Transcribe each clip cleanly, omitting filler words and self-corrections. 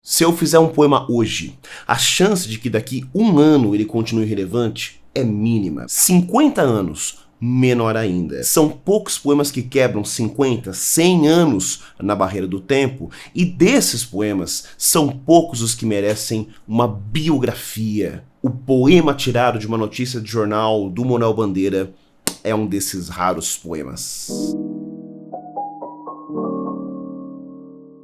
Se eu fizer um poema hoje, a chance de que daqui um ano ele continue relevante é mínima. 50 anos, menor ainda. São poucos poemas que quebram 50, 100 anos na barreira do tempo, e desses poemas, são poucos os que merecem uma biografia. O poema tirado de uma notícia de jornal do Manuel Bandeira é um desses raros poemas.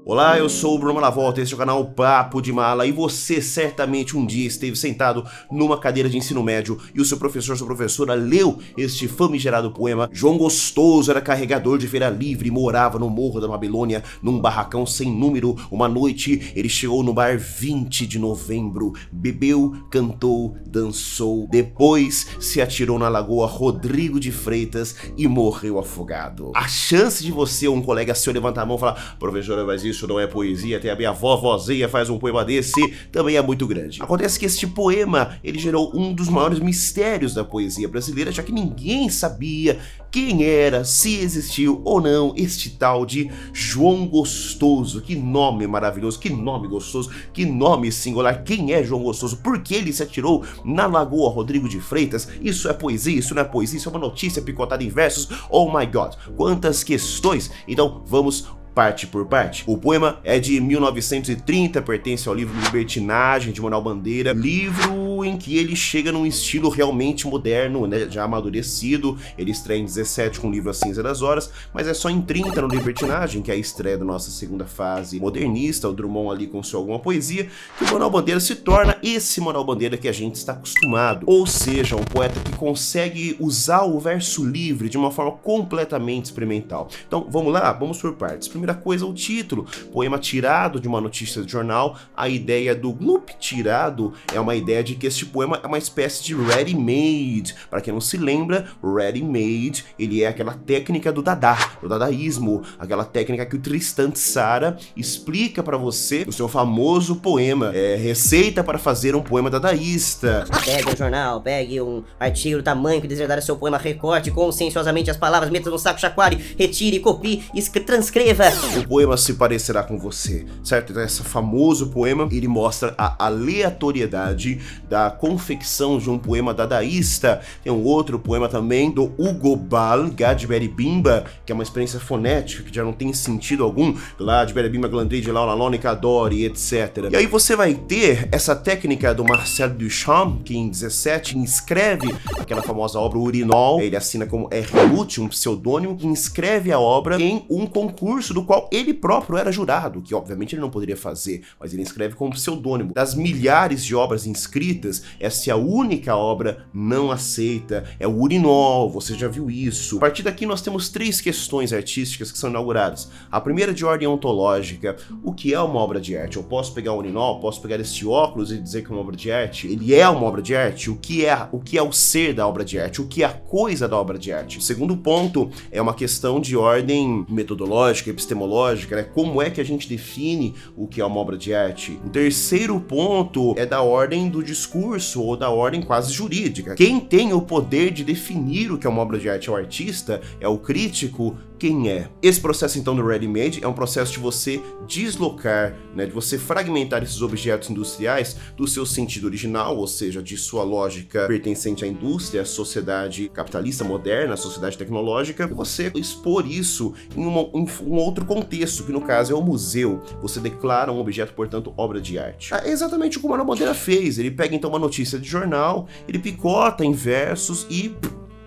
Olá, eu sou o Bruno Malavolta, este é o canal Papo de Mala, e você certamente um dia esteve sentado numa cadeira de ensino médio e o seu professor, sua professora leu este famigerado poema. João Gostoso era carregador de feira livre e morava no Morro da Babilônia, num barracão sem número. Uma noite ele chegou no bar 20 de novembro, bebeu, cantou, dançou, depois se atirou na lagoa Rodrigo de Freitas e morreu afogado. A chance de você ou um colega seu levantar a mão e falar: professora, mas isso não é poesia, até a minha vovozinha faz um poema desse, também é muito grande. Acontece que este poema, ele gerou um dos maiores mistérios da poesia brasileira, já que ninguém sabia quem era, se existiu ou não este tal de João Gostoso. Que nome maravilhoso, que nome gostoso, que nome singular. Quem é João Gostoso? Por que ele se atirou na lagoa Rodrigo de Freitas? Isso é poesia? Isso não é poesia? Isso é uma notícia picotada em versos? Oh my God, quantas questões! Então vamos parte por parte. O poema é de 1930, pertence ao livro Libertinagem, de Manuel Bandeira, livro em que ele chega num estilo realmente moderno, né, já amadurecido. Ele estreia em 17 com o livro A Cinza das Horas, mas é só em 30 no Libertinagem, que é a estreia da nossa segunda fase modernista, o Drummond ali com sua alguma poesia, que o Manuel Bandeira se torna esse Manuel Bandeira que a gente está acostumado. Ou seja, um poeta que consegue usar o verso livre de uma forma completamente experimental. Então vamos lá, vamos por partes. Primeira coisa, o título, poema tirado de uma notícia de jornal. A ideia do Gloop tirado é uma ideia de que este poema é uma espécie de ready-made. Para quem não se lembra, ready-made, ele é aquela técnica do dadaísmo, aquela técnica que o Tristan Tzara explica para você no seu famoso poema, receita para fazer um poema dadaísta. Pegue um jornal, pegue um artigo do tamanho que desejar dar seu poema, recorte conscienciosamente as palavras, meta no saco, chacoalhe, retire, copie e transcreva. O poema se parecerá com você, certo? Então, esse famoso poema, ele mostra a aleatoriedade da confecção de um poema dadaísta. Tem um outro poema também do Hugo Ball, Gadberi Bimba, que é uma experiência fonética que já não tem sentido algum. Gadberi Bimba, Glandride, Laulalônica, Dori, etc. E aí você vai ter essa técnica do Marcel Duchamp, que em 17 inscreve aquela famosa obra Urinol. Ele assina como R. Lute, um pseudônimo, que inscreve a obra em um concurso do qual ele próprio era jurado, que obviamente ele não poderia fazer, mas ele escreve como pseudônimo. Das milhares de obras inscritas, essa é a única obra não aceita, é o Urinol, você já viu isso. A partir daqui nós temos três questões artísticas que são inauguradas. A primeira de ordem ontológica: o que é uma obra de arte? Eu posso pegar o Urinol, posso pegar este óculos e dizer que é uma obra de arte? Ele é uma obra de arte? O que é o ser da obra de arte? O que é a coisa da obra de arte? O segundo ponto é uma questão de ordem metodológica, epistemológica, né? Como é que a gente define o que é uma obra de arte? O terceiro ponto é da ordem do discurso, ou da ordem quase jurídica. Quem tem o poder de definir o que é uma obra de arte é o artista, é o crítico. Quem é? Esse processo então do ready-made é um processo de você deslocar, né, de você fragmentar esses objetos industriais do seu sentido original, ou seja, de sua lógica pertencente à indústria, à sociedade capitalista moderna, à sociedade tecnológica, e você expor isso em um outro contexto, que no caso é o museu. Você declara um objeto, portanto, obra de arte. É exatamente o que o Manuel Bandeira fez. Ele pega então uma notícia de jornal, ele picota em versos e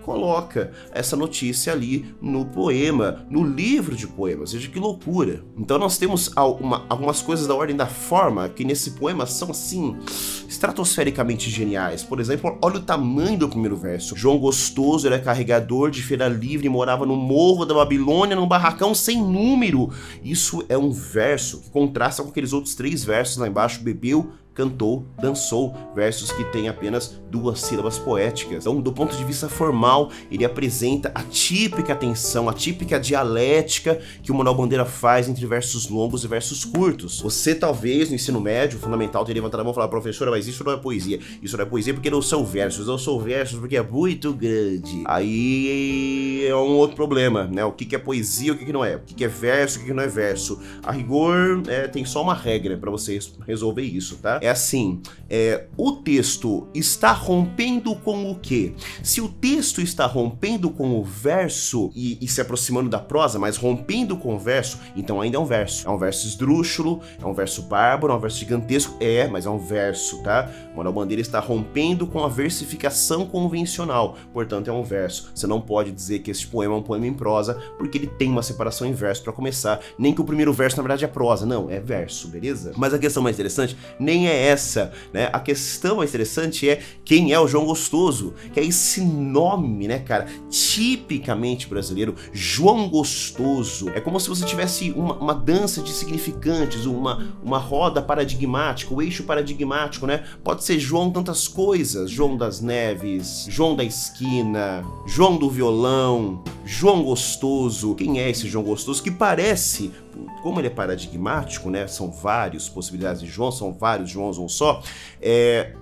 coloca essa notícia ali no poema, no livro de poemas. Veja que loucura. Então nós temos algumas coisas da ordem da forma que nesse poema são assim estratosfericamente geniais. Por exemplo, olha o tamanho do primeiro verso. João Gostoso era carregador de feira livre e morava no Morro da Babilônia, num barracão sem número. Isso é um verso que contrasta com aqueles outros três versos lá embaixo: bebeu, cantou, dançou, versos que têm apenas duas sílabas poéticas. Então, do ponto de vista formal, ele apresenta a típica tensão, a típica dialética que o Manuel Bandeira faz entre versos longos e versos curtos. Você talvez no ensino médio, fundamental, teria levantado a mão e falado: professora, mas mas isso não é poesia. Isso não é poesia porque não são versos, não são versos porque é muito grande. Aí é um outro problema, né? O que é poesia, o que não é? O que é verso, o que não é verso? A rigor, tem só uma regra pra você resolver isso, tá? É assim, o texto está rompendo com o quê? Se o texto está rompendo com o verso e se aproximando da prosa, mas rompendo com o verso, então ainda é um verso. É um verso esdrúxulo, é um verso bárbaro, é um verso gigantesco, mas é um verso, tá? Manuel Bandeira está rompendo com a versificação convencional, portanto é um verso. Você não pode dizer que este poema é um poema em prosa, porque ele tem uma separação em verso pra começar, nem que o primeiro verso na verdade é prosa, não, é verso, beleza? Mas a questão mais interessante nem é essa, né? A questão mais interessante é quem é o João Gostoso, que é esse nome, né, cara, tipicamente brasileiro, João Gostoso. É como se você tivesse uma dança de significantes, uma roda paradigmática, o eixo paradigmático, né? Pode ser João tantas coisas, João das Neves, João da esquina, João do violão, João Gostoso. Quem é esse João Gostoso que parece, como ele é paradigmático, né? São várias possibilidades de João, são vários Joãos um só.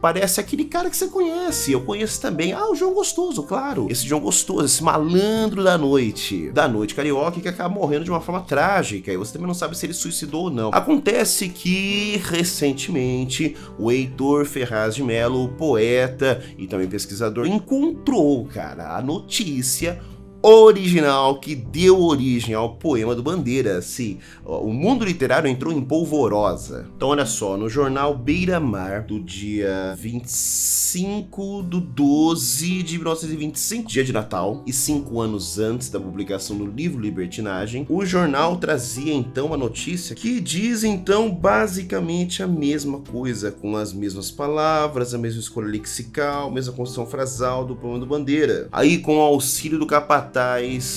Parece aquele cara que você conhece, eu conheço também. O João Gostoso, claro. Esse João Gostoso, esse malandro da noite carioca, que acaba morrendo de uma forma trágica, e você também não sabe se ele suicidou ou não. Acontece que, recentemente, o Heitor Ferraz de Mello, poeta e também pesquisador, encontrou, cara, a notícia original que deu origem ao poema do Bandeira. Sim, o mundo literário entrou em polvorosa. Então olha só, no jornal Beira Mar, do dia 25/12 de 1925, dia de Natal, e 5 anos antes da publicação do livro Libertinagem, o jornal trazia então a notícia que diz então basicamente a mesma coisa, com as mesmas palavras, a mesma escolha lexical, a mesma construção frasal do poema do Bandeira. Aí, com o auxílio do capataz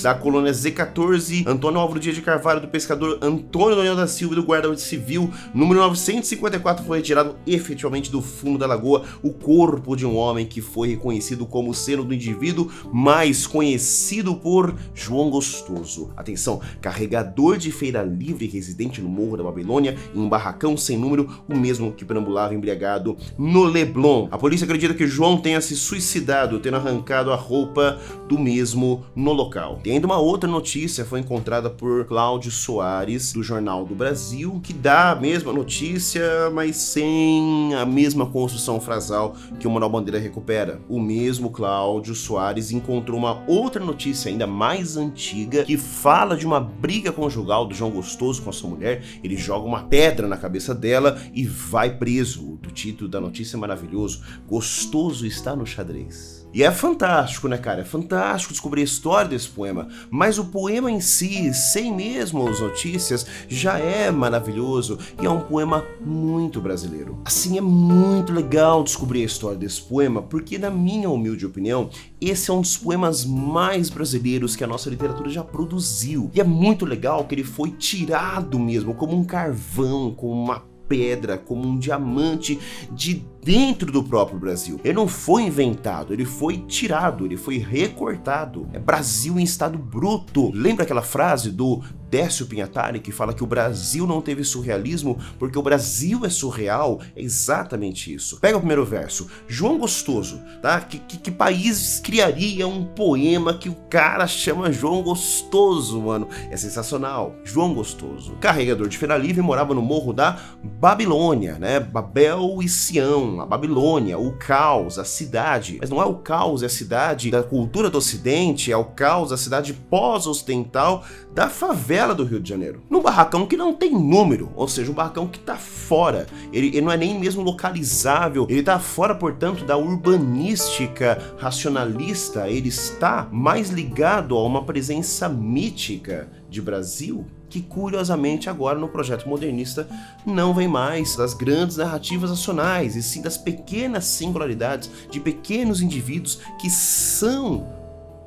da colônia Z14, Antônio Álvaro Dias de Carvalho, do pescador Antônio Daniel da Silva e do guarda civil, número 954, foi retirado efetivamente do fundo da lagoa o corpo de um homem que foi reconhecido como sendo do indivíduo mais conhecido por João Gostoso. Atenção, carregador de feira livre residente no Morro da Babilônia, em um barracão sem número, o mesmo que perambulava embriagado no Leblon. A polícia acredita que João tenha se suicidado, tendo arrancado a roupa do mesmo no local. Tem ainda uma outra notícia, foi encontrada por Cláudio Soares, do Jornal do Brasil, que dá a mesma notícia, mas sem a mesma construção frasal que o Manuel Bandeira recupera. O mesmo Cláudio Soares encontrou uma outra notícia ainda mais antiga, que fala de uma briga conjugal do João Gostoso com a sua mulher. Ele joga uma pedra na cabeça dela e vai preso. O título da notícia é maravilhoso: Gostoso está no xadrez. E é fantástico, né, cara? É fantástico descobrir a história desse poema. Mas o poema em si, sem mesmo as notícias, já é maravilhoso e é um poema muito brasileiro. Assim, é muito legal descobrir a história desse poema, porque, na minha humilde opinião, esse é um dos poemas mais brasileiros que a nossa literatura já produziu. E é muito legal que ele foi tirado mesmo, como um carvão, como uma pedra, como um diamante de dentro do próprio Brasil. Ele não foi inventado, ele foi tirado, ele foi recortado. É Brasil em estado bruto. Lembra aquela frase do Décio Pinhatari que fala que o Brasil não teve surrealismo porque o Brasil é surreal? É exatamente isso. Pega o primeiro verso. João Gostoso, tá? Que país criaria um poema que o cara chama João Gostoso, mano? É sensacional. João Gostoso, carregador de feira livre, morava no Morro da Babilônia, né? Babel e Sião, a Babilônia, o caos, a cidade. Mas não é o caos, é a cidade da cultura do Ocidente, é o caos, a cidade pós-ocidental da favela do Rio de Janeiro. Num barracão que não tem número, ou seja, um barracão que tá fora. Ele não é nem mesmo localizável, ele tá fora, portanto, da urbanística racionalista. Ele está mais ligado a uma presença mítica de Brasil, que curiosamente agora no projeto modernista não vem mais das grandes narrativas nacionais, e sim das pequenas singularidades de pequenos indivíduos que são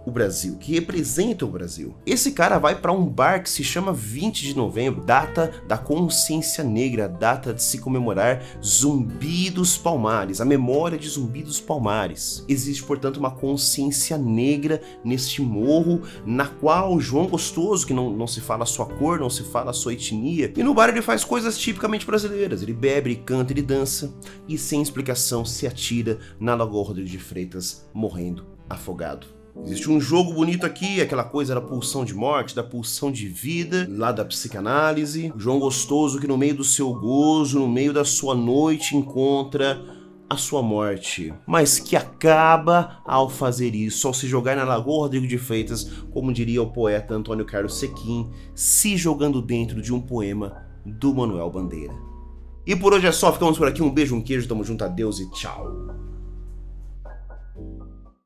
o Brasil, que representa o Brasil. Esse cara vai para um bar que se chama 20 de novembro, data da consciência negra, data de se comemorar Zumbi dos Palmares, a memória de Zumbi dos Palmares. Existe, portanto, uma consciência negra neste morro, na qual João Gostoso, que não se fala a sua cor, não se fala a sua etnia, e no bar ele faz coisas tipicamente brasileiras, ele bebe, ele canta, ele dança, e sem explicação se atira na Lagoa Rodrigo de Freitas, morrendo afogado. Existe um jogo bonito aqui, aquela coisa da pulsão de morte, da pulsão de vida, lá da psicanálise. O João Gostoso que no meio do seu gozo, no meio da sua noite, encontra a sua morte, mas que acaba ao fazer isso, ao se jogar na Lagoa Rodrigo de Freitas, como diria o poeta Antônio Carlos Sequim, se jogando dentro de um poema do Manuel Bandeira. E por hoje é só, ficamos por aqui, um beijo, um queijo, tamo junto, adeus e tchau.